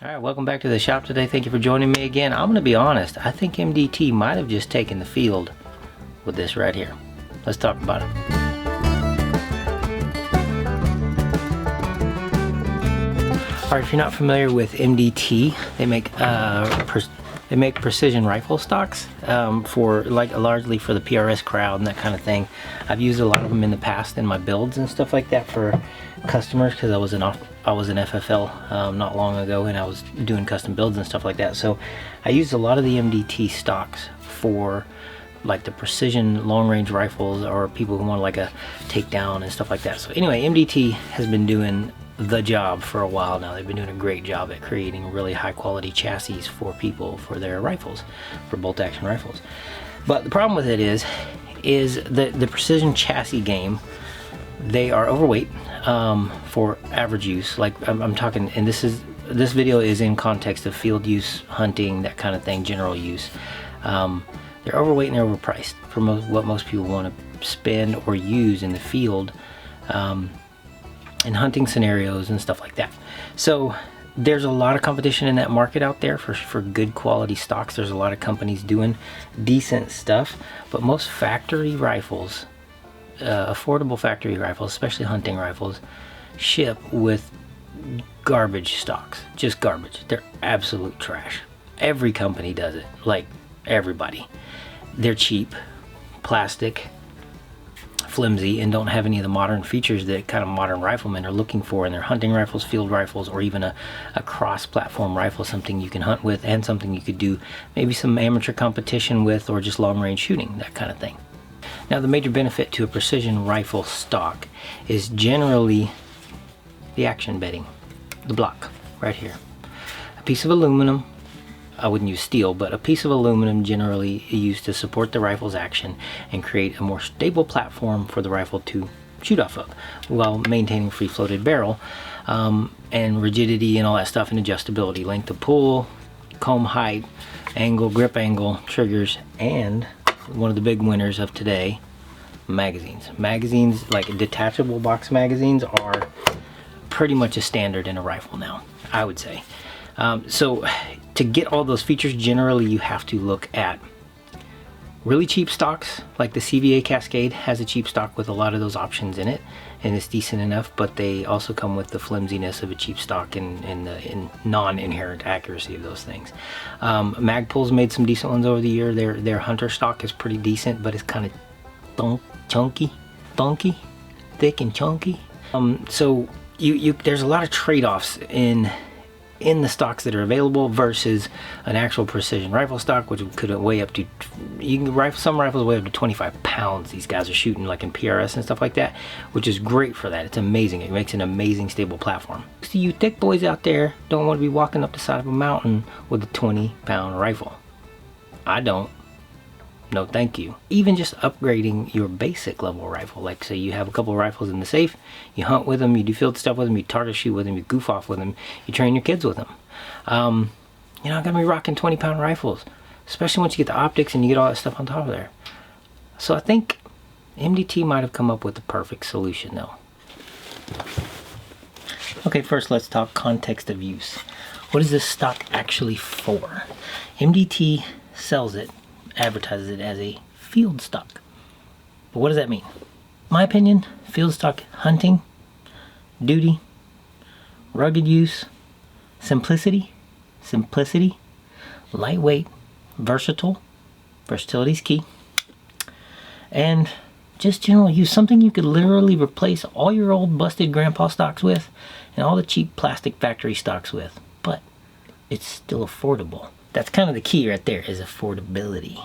Alright, welcome back to the shop today. Thank you for joining me again. I'm going to be honest, I think MDT might have just taken the field with this right here. Let's talk about it. Alright, if you're not familiar with MDT, they make precision rifle stocks for largely for the PRS crowd and that kind of thing. I've used a lot of them in the past in my builds and stuff like that for customers because I was an FFL not long ago and I was doing custom builds and stuff like that. So I used a lot of the MDT stocks for like the precision long range rifles or people who want like a takedown and stuff like that. So anyway, MDT has been doing the job for a while now. They've been doing a great job at creating really high quality chassis for people for their rifles, for bolt action rifles. But the problem with it is the precision chassis game, they are overweight for average use. Like I'm talking, and this video is in context of field use, hunting, that kind of thing, general use. They're overweight and they're overpriced for what most people want to spend or use in the field in hunting scenarios and stuff like that. So there's a lot of competition in that market out there for good quality stocks. There's a lot of companies doing decent stuff, but most factory rifles, affordable factory rifles, especially hunting rifles, ship with garbage stocks. Just garbage. They're absolute trash. Every company does it, like everybody. They're cheap, plastic, flimsy, and don't have any of the modern features that kind of modern riflemen are looking for in their hunting rifles, field rifles, or even a cross-platform rifle, something you can hunt with and something you could do maybe some amateur competition with or just long-range shooting, that kind of thing. Now, the major benefit to a precision rifle stock is generally the action bedding, the block right here. A piece of aluminum, I wouldn't use steel, but a piece of aluminum generally used to support the rifle's action and create a more stable platform for the rifle to shoot off of while maintaining free floated barrel and rigidity and all that stuff, and adjustability, length of pull, comb height, angle, grip angle, triggers, and one of the big winners of today, magazines. Magazines, like detachable box magazines, are pretty much a standard in a rifle now, I would say. So to get all those features, generally you have to look at really cheap stocks, like the CVA Cascade has a cheap stock with a lot of those options in it, and it's decent enough, but they also come with the flimsiness of a cheap stock and the non-inherent accuracy of those things. Magpul's made some decent ones over the year. Their hunter stock is pretty decent, but it's kind of chunky, thick and chunky. So there's a lot of trade-offs in the stocks that are available versus an actual precision rifle stock, which could weigh up to, some rifles weigh up to 25 pounds. These guys are shooting like in PRS and stuff like that, which is great for that. It's amazing. It makes an amazing stable platform. So you thick boys out there don't want to be walking up the side of a mountain with a 20-pound rifle. I don't. No thank you. Even just upgrading your basic level rifle, like say you have a couple of rifles in the safe, you hunt with them, you do field stuff with them, you target shoot with them, you goof off with them, you train your kids with them. You're not gonna be rocking 20-pound rifles, especially once you get the optics and you get all that stuff on top of there. So I think MDT might have come up with the perfect solution though. Okay, first let's talk context of use. What is this stock actually for? MDT sells it, advertises it as a field stock. But what does that mean? My opinion, field stock hunting, duty, rugged use, simplicity, lightweight, versatile, versatility is key, and just general use, something you could literally replace all your old busted grandpa stocks with and all the cheap plastic factory stocks with, but it's still affordable. That's kind of the key right there, is affordability.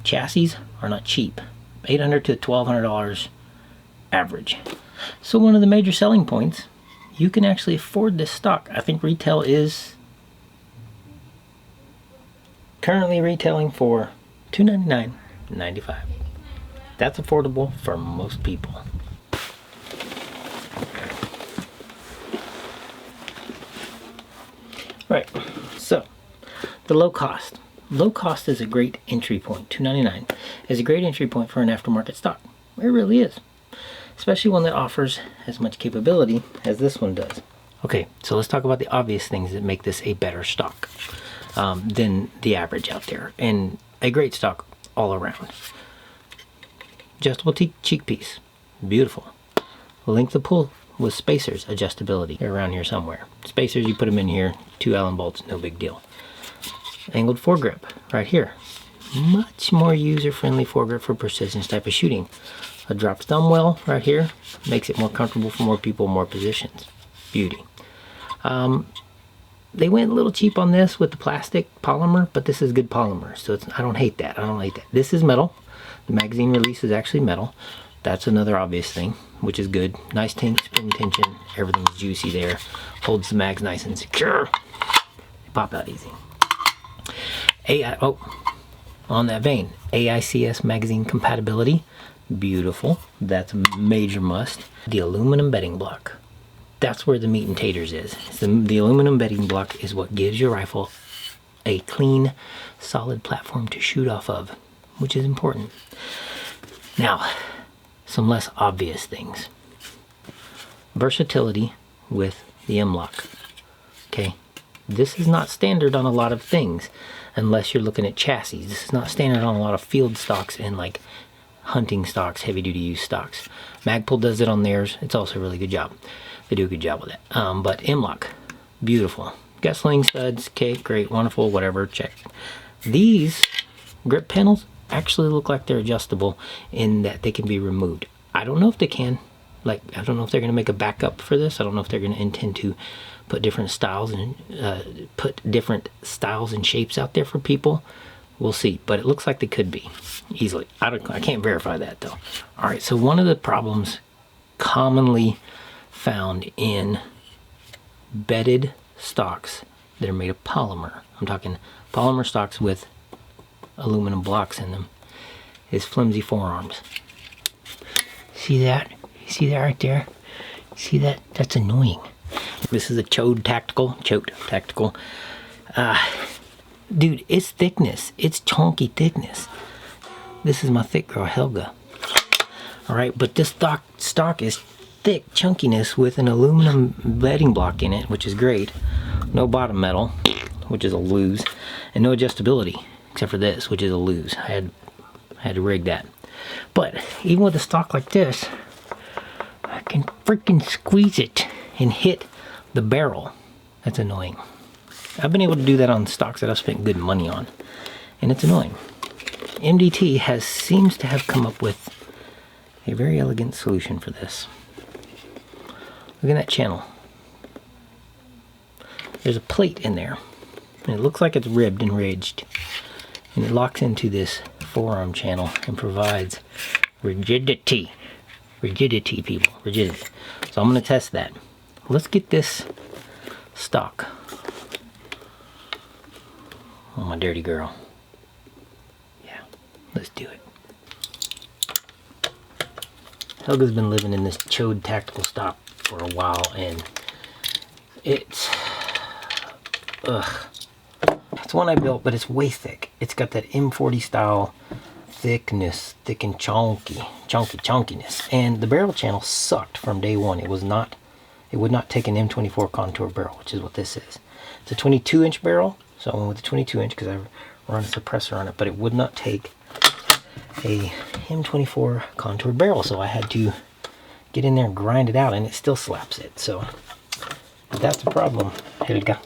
Chassis are not cheap. $800 to $1,200 average. So one of the major selling points, you can actually afford this stock. I think retail is currently retailing for $299.95. That's affordable for most people. Right, so the low cost. Low cost is a great entry point. $299 is a great entry point for an aftermarket stock. It really is. Especially one that offers as much capability as this one does. Okay, so let's talk about the obvious things that make this a better stock than the average out there, and a great stock all around. Adjustable cheek piece, beautiful. Length of pull with spacers adjustability. They're around here somewhere. Spacers, you put them in here, 2 Allen bolts, no big deal. Angled foregrip right here. Much more user-friendly foregrip for precision type of shooting. A dropped thumb well right here makes it more comfortable for more people, more positions. Beauty. They went a little cheap on this with the plastic polymer, but this is good polymer, so I don't hate that. I don't hate that. This is metal. The magazine release is actually metal. That's another obvious thing, which is good. Nice spin tension. Everything's juicy there. Holds the mags nice and secure. They pop out easy. On that vein, AICS magazine compatibility. Beautiful. That's a major must. The aluminum bedding block. That's where the meat and taters is. The aluminum bedding block is what gives your rifle a clean, solid platform to shoot off of, which is important. Now, some less obvious things. Versatility with the M-LOK. Okay, this is not standard on a lot of things unless you're looking at chassis. This is not standard on a lot of field stocks and like hunting stocks, heavy duty use stocks. Magpul does it on theirs. It's also a really good job. They do a good job with it. But M-LOK, beautiful. Got sling studs, okay, great, wonderful, whatever, check. These grip panels actually look like they're adjustable in that they can be removed. I don't know if they can. Like, I don't know if they're going to make a backup for this. I don't know if they're going to intend to put different styles and shapes out there for people. We'll see, but it looks like they could be easily. I can't verify that though. All right, so one of the problems commonly found in bedded stocks that are made of polymer, I'm talking polymer stocks with aluminum blocks in them, is flimsy forearms. See that? You see that right there? See that? That's annoying. This is a Choate Tactical. Dude, it's thickness. It's chunky thickness. This is my thick girl, Helga. All right, but this stock is thick chunkiness with an aluminum bedding block in it, which is great. No bottom metal, which is a lose, and no adjustability except for this, which is a lose. I had to rig that. But even with a stock like this, I can freaking squeeze it and hit the barrel. That's annoying. I've been able to do that on stocks that I've spent good money on, and it's annoying. MDT seems to have come up with a very elegant solution for this. Look at that channel. There's a plate in there, and it looks like it's ribbed and ridged, and it locks into this forearm channel and provides rigidity. Rigidity, people. Rigidity. So I'm going to test that. Let's get this stock. Oh, my dirty girl. Yeah, let's do it. Helga's been living in this Choate Tactical stock for a while, and it's one I built, but it's way thick. It's got that M40 style thickness, thick and chunkiness, and the barrel channel sucked from day one. It would not take an M24 contour barrel, which is what this is. It's a 22-inch barrel, so I went with the 22-inch because I run a suppressor on it, but it would not take a M24 contour barrel, so I had to get in there and grind it out, and it still slaps it. So that's a problem. Here we go.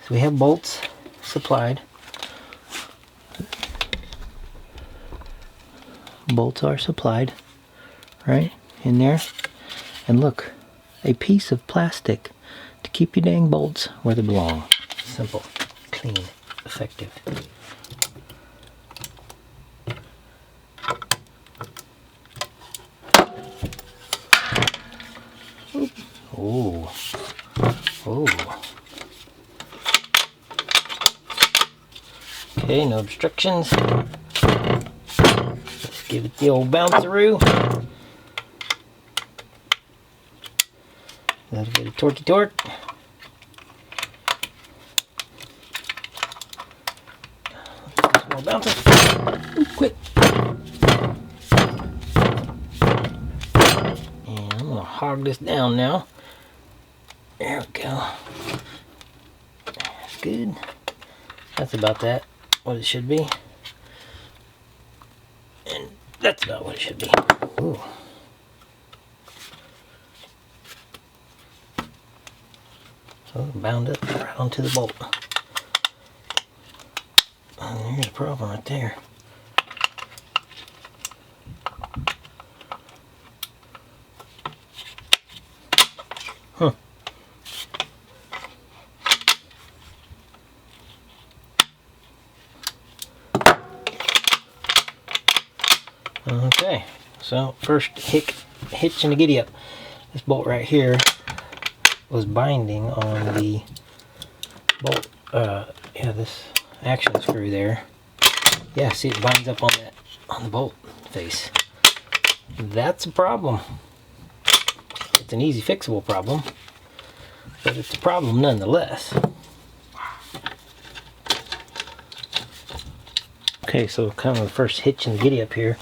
So we have bolts supplied. Bolts are supplied right in there, and look, a piece of plastic to keep your dang bolts where they belong. Simple, clean, effective. Oh, oh. Okay, no obstructions. Let's give it the old bounceroo. A little bit of torquey torque. Some more bouncer. Ooh, quick. And I'm gonna hog this down now. There we go. That's good. That's about that, what it should be. And that's about what it should be. Ooh. So bound up right onto the bolt. And there's a problem right there. Huh. Okay, so first hitch in the giddy up. This bolt right here was binding on the bolt, yeah, this action screw there. Yeah, see, it binds up on the bolt face. That's a problem. It's an easy fixable problem, but it's a problem nonetheless. Okay, so kind of the first hitch in the giddy up here.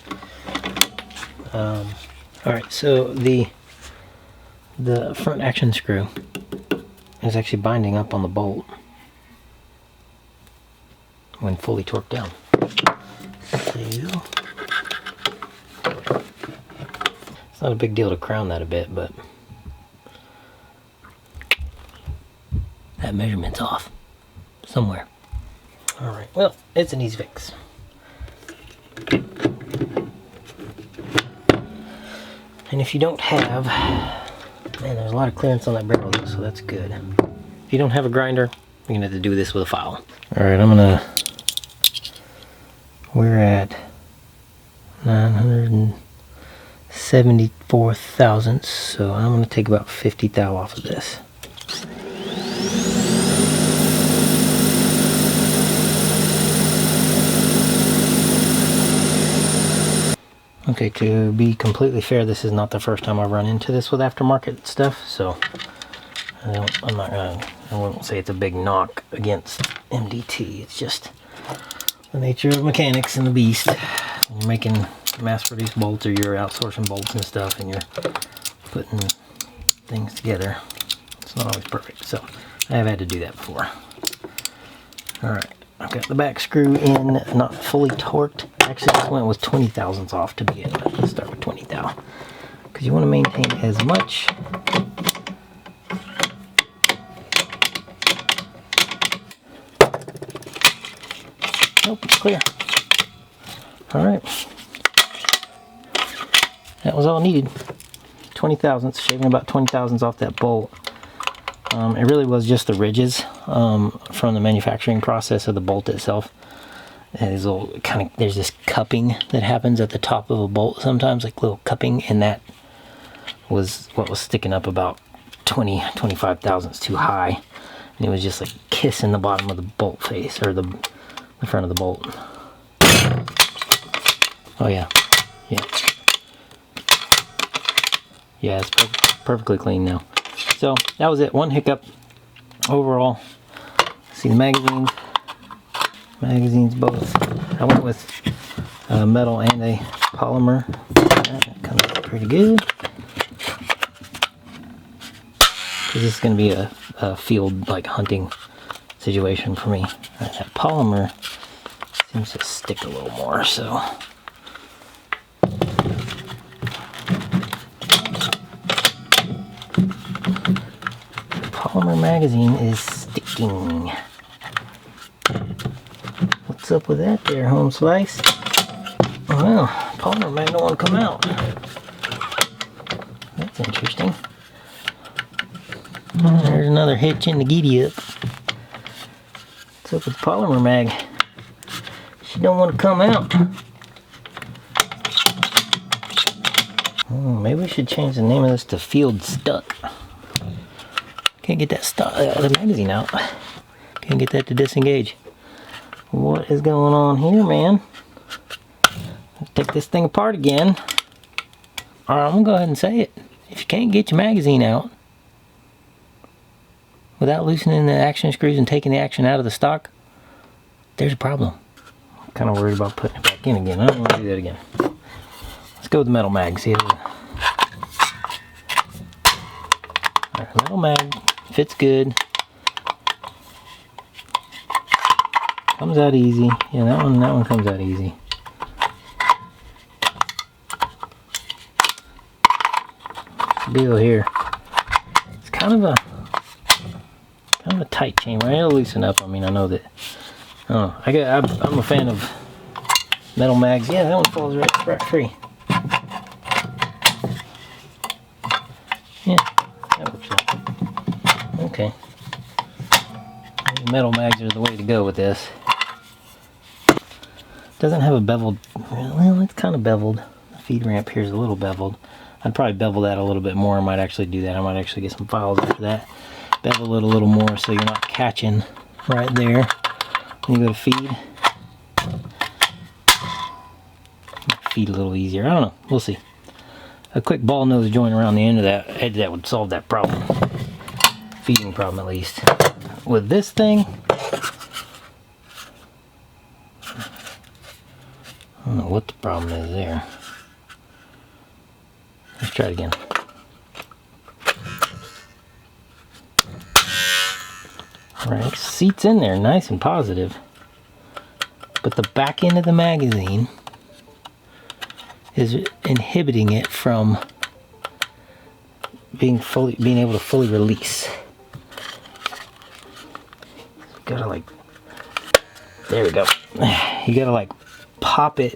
Alright, so the front action screw is actually binding up on the bolt when fully torqued down. So, it's not a big deal to crown that a bit, but that measurement's off somewhere. Alright, well, it's an easy fix. And if you don't have, man, there's a lot of clearance on that barrel though, so that's good. If you don't have a grinder, you're gonna have to do this with a file. Alright, we're at 974 thousandths, so I'm gonna take about 50 thou off of this. Okay, to be completely fair, this is not the first time I've run into this with aftermarket stuff, so I won't say it's a big knock against MDT. It's just the nature of mechanics and the beast. When you're making mass-produced bolts, or you're outsourcing bolts and stuff, and you're putting things together, it's not always perfect. So I have had to do that before. All right. I've got the back screw in, not fully torqued. Actually, this went with 20 thousandths off to begin with. Let's start with 20 thou. Because you want to maintain as much nope, it's clear. Alright. That was all needed. 20 thousandths, shaving about 20 thousandths off that bolt. It really was just the ridges from the manufacturing process of the bolt itself. There's there's this cupping that happens at the top of a bolt sometimes, like little cupping, and that was what was sticking up about 25 thousandths too high, and it was just like kissing the bottom of the bolt face, or the front of the bolt. Oh yeah, it's perfectly clean now. So that was it. One hiccup overall. See the magazines both. I went with metal and a polymer. That comes out pretty good. Because this is going to be a field like hunting situation for me. That polymer seems to stick a little more, so. Polymer magazine is sticking. What's up with that there, home slice? Well, polymer mag don't want to come out. That's interesting. There's another hitch in the giddy up. What's up with the polymer mag? She don't want to come out. Maybe we should change the name of this to Field Stock. Can't get that the magazine out. Can't get that to disengage. What is going on here, man? Let's take this thing apart again. Alright, I'm gonna go ahead and say it. If you can't get your magazine out without loosening the action screws and taking the action out of the stock, there's a problem. I'm kind of worried about putting it back in again. I don't want to do that again. Let's go with the metal mag. See it. Metal mag, fits good. Comes out easy. Yeah, that one comes out easy. Deal here. It's kind of a tight chain, right? It'll loosen up. I mean, I know that. Oh, I'm a fan of metal mags. Yeah, that one falls right free. Yeah, that works out. Okay. Metal mags are the way to go with this. Doesn't have a beveled. Well, it's kind of beveled. The feed ramp here is a little beveled. I'd probably bevel that a little bit more. I might actually do that. I might actually get some files after that. Bevel it a little more so you're not catching right there when you go to feed. Feed a little easier. I don't know. We'll see. A quick ball nose joint around the end of that edge, that would solve that problem. Feeding problem, at least. With this thing, I don't know what the problem is there. Let's try it again. Alright, seats in there, nice and positive. But the back end of the magazine is inhibiting it from being able to fully release. Gotta like, there we go. You gotta like pop it.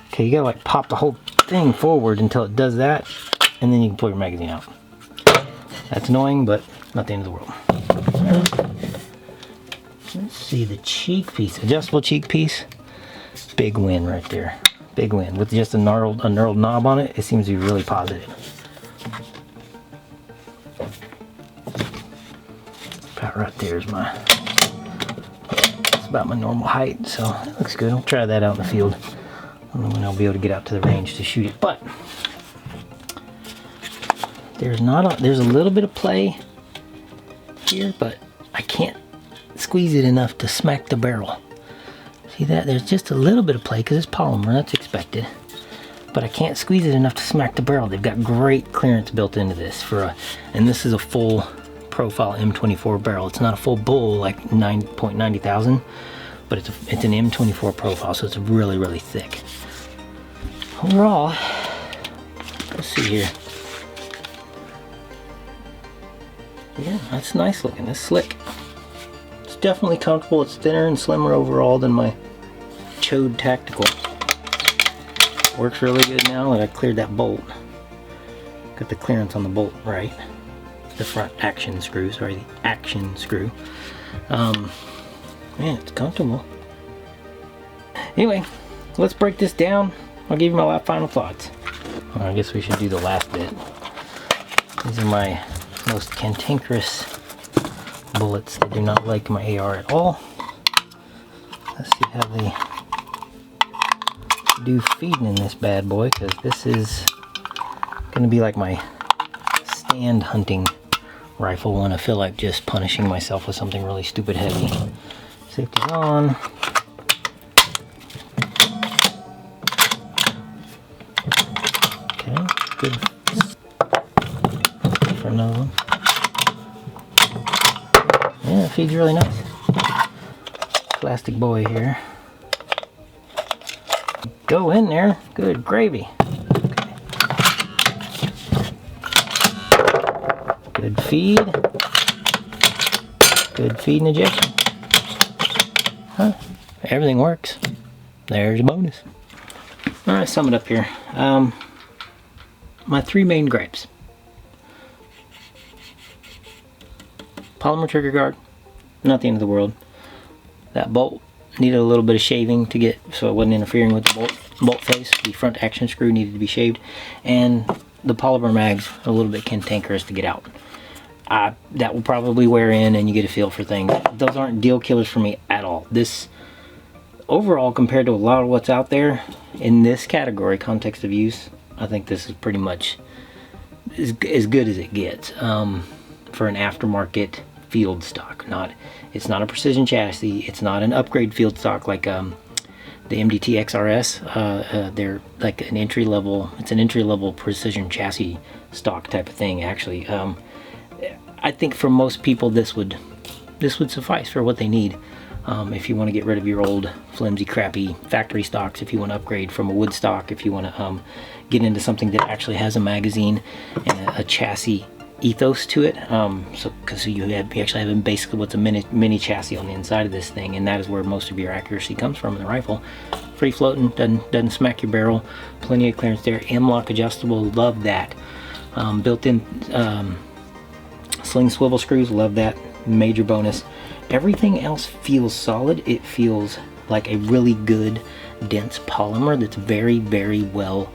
Okay, you gotta like pop the whole thing forward until it does that, and then you can pull your magazine out. That's annoying, but not the end of the world. Let's see, the cheek piece, adjustable cheek piece. Big win right there. Big win. With just a knurled knob on it, it seems to be really positive. About right there is it's about my normal height, so it looks good. I'll try that out in the field. I don't know when I'll be able to get out to the range to shoot it, but there's a little bit of play here, but I can't squeeze it enough to smack the barrel. See that? There's just a little bit of play because it's polymer, that's expected. But I can't squeeze it enough to smack the barrel. They've got great clearance built into this and this is a full profile M24 barrel. It's not a full bull like 9.90 thousand, but it's an M24 profile, so it's really, really thick. Overall, let's see here. Yeah, that's nice looking. That's slick. It's definitely comfortable. It's thinner and slimmer overall than my Chode Tactical. Works really good now that I cleared that bolt. Got the clearance on the bolt right. The front action screw, sorry, the action screw. Man, it's comfortable. Anyway, let's break this down. I'll give you my final thoughts. I guess we should do the last bit. These are my most cantankerous bullets. They do not like my AR at all. Let's see how they do feeding in this bad boy, because this is going to be like my stand hunting rifle when I feel like just punishing myself with something really stupid heavy. Safety's on. Okay, good. For another one. Yeah, it feeds really nice. Plastic boy here. Go in there. Good gravy. Good feed. Good feed and ejection. Huh. Everything works. There's a bonus. Alright, sum it up here. My three main gripes. Polymer trigger guard, not the end of the world. That bolt needed a little bit of shaving to get so it wasn't interfering with the bolt face. The front action screw needed to be shaved, and the polymer mags a little bit cantankerous to get out. That will probably wear in and you get a feel for things. Those aren't deal killers for me at all. This overall, compared to a lot of what's out there in this category, context of use, I think this is pretty much as good as it gets for an aftermarket field stock. It's not a precision chassis. It's not an upgrade field stock like the the MDT XRS. They're like an entry level. It's an entry level precision chassis stock type of thing. Actually, I think for most people this would suffice for what they need. If you want to get rid of your old flimsy crappy factory stocks, if you want to upgrade from a wood stock, if you want to get into something that actually has a magazine and a chassis ethos to it, because you actually have basically what's a mini chassis on the inside of this thing, and that is where most of your accuracy comes from in the rifle. Free floating, doesn't smack your barrel, plenty of clearance there, M-lock adjustable, love that. Built-in sling swivel screws, love that, major bonus. Everything else feels solid. It feels like a really good dense polymer that's very, very well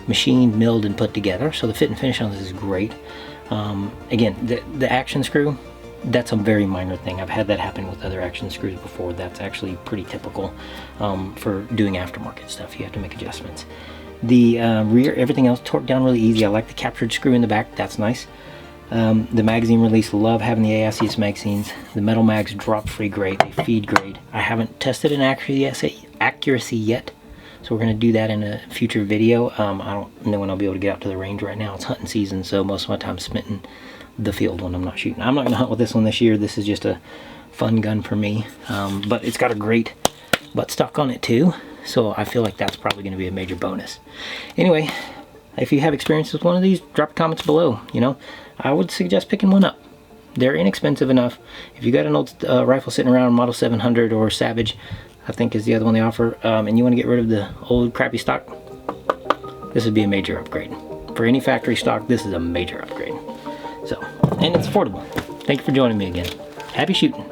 machined, milled, and put together. So the fit and finish on this is great. Again, the action screw, that's a very minor thing. I've had that happen with other action screws before. That's actually pretty typical for doing aftermarket stuff. You have to make adjustments. The rear, everything else torqued down really easy. I like the captured screw in the back. That's nice. The magazine release, love having the AICS magazines. The metal mags drop free great. They feed great. I haven't tested an accuracy yet, so we're going to do that in a future video. I don't know when I'll be able to get out to the range right now. It's hunting season, so most of my time's spent in the field when I'm not shooting. I'm not going to hunt with this one this year. This is just a fun gun for me, but it's got a great buttstock on it too, so I feel like that's probably going to be a major bonus. Anyway, if you have experience with one of these, drop comments below. You know, I would suggest picking one up. They're inexpensive enough. If you got an old rifle sitting around, Model 700 or Savage, I think is the other one they offer, and you want to get rid of the old crappy stock, this would be a major upgrade. For any factory stock, this is a major upgrade. So, and it's affordable. Thank you for joining me again. Happy shooting.